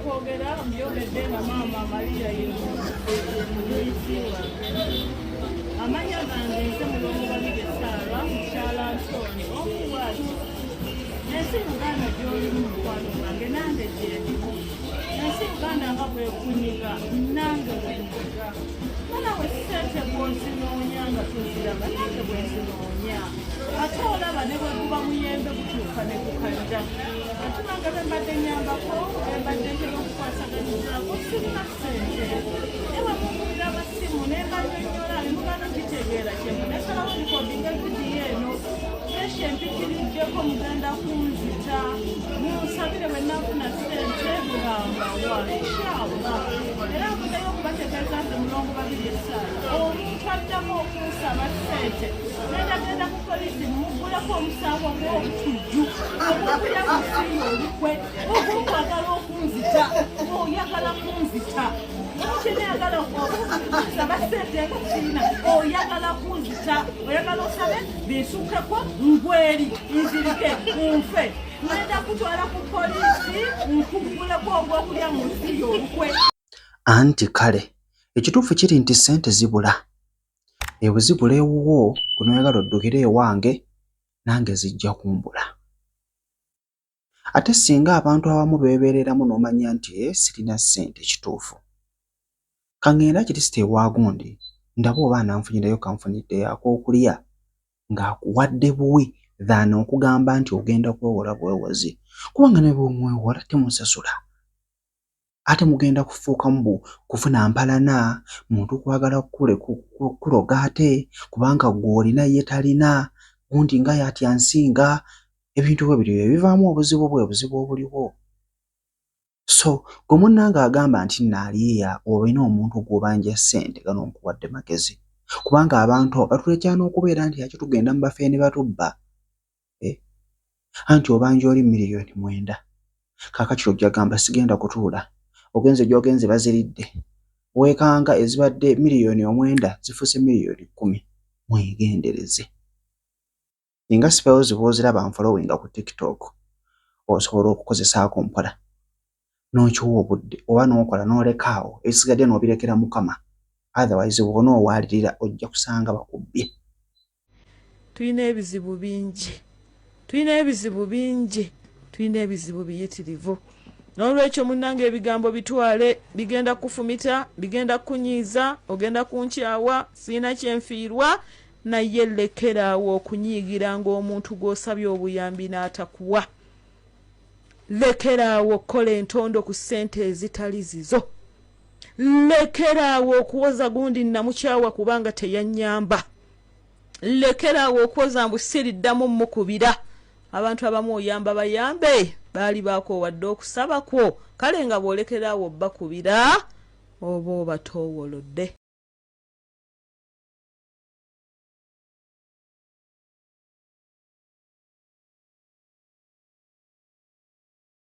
kwogera mbyogedde nga maama Maria yeyisiwa amanya gange nze mulongo babiri Sara mukyala Antoni omuwaati ensi Uganda gy'olimu mukwano gwange nange gyendimu ensi Uganda nga bwekunyiga nange bwenyiga mana we ssente bw'ozinoonya nga tuziraba nange bwenzinoonya ate olaba ne bwe guba muyembe gutuuka ne gukadda ate nange bembadde nyambako bembadde ntera okukwasaganyizaako sirina ssente ewe mugulira abasimu nembanyonnyola ne mugana kitegeera kyemu nesalawo likodinga vidiyo eno esha empikiriddeko mugenda kunzita munsabire bwe nafuna ssente bulambawa inshallah era muddayo okubategeeza nti mulongo babiri Esaala omuntu addamu okunsaba ssente nendagenda ku poliisi muguleko omusango gw'obutujju ogwokulya musiiyo olukwe ogwokwagala okunzita oyagala kunzita kinayagala okusaba ssente kiina oyagala kunzita oyagala osabe binsukeko ngweri nzirike nfe ngenda kutwala ku poliisi nkuguleko ogwokulya musiiyo olukwe. Anti kale ekituufu kiri nti ssente zibula ebwe zibula ewuwo kunoyagala oddukire ewange nange zijja kumbula ate singa abantu abamu beebeereramu n'omanya nti sirina ssente ekituufu kangenda kirisita ewa gundi ndaba oba ananfunyirayo kanfunidde ak'okulya ng'akuwadde buwi than okugamba nti ogenda kwewola bwewozi kubanga ne bw'omwewola temusasula ate mugenda kufuukamu kufuna mpalana muntu kwagala kuloga ate kubanga gwe olina ye talina gundi nga yatya nsinga ebintu bwe biri bivaamu obuzibu obuliwo so gwe munnange agamba nti naaliya olina omuntu gw'obanja ssente gano nkuwadde magezi kubanga abantu batulekya n'okubeera nti ate tugenda mu bafeene batubba anti obanja oli miliyoni 9 kaakati ojja gamba sigenda kutuula ogenze gy'ogenze baziridde weekanga ezibadde miliyoni 9 zifuuse miliyoni 10 mwegendereze nga sipewo zibooziraba nfolowinga ku TikTok osobola okukozesaako mpola n'okiwa obudde oba n'okola n'olekaawo ebisigadde n'obirekera Mukama otherwise bw'ona owaalirira ojja kusanga bakubbye. Tulina ebizibu bingi biyitirivu n'olwekyo munnange ebigambo bitwale bigenda kufumita bigenda kunyiiza ogenda kunkyawa sirina kyenfiirwa naye lekeraawo okunyiigira ng'omuntu gw'osabye obuyambi n'atakuwa lekeraawo okkola entondo ku ssente ezitali zizo lekeraawo okuwoza gundi namukyawa kubanga teyannyamba lekeraawo okwoza mbu siriddamu mukubira abantu abamu oyamba bayambe baali bakoowadde okusaba kwo kale nga bw'olekeraawo bakubira oba obatowolodde.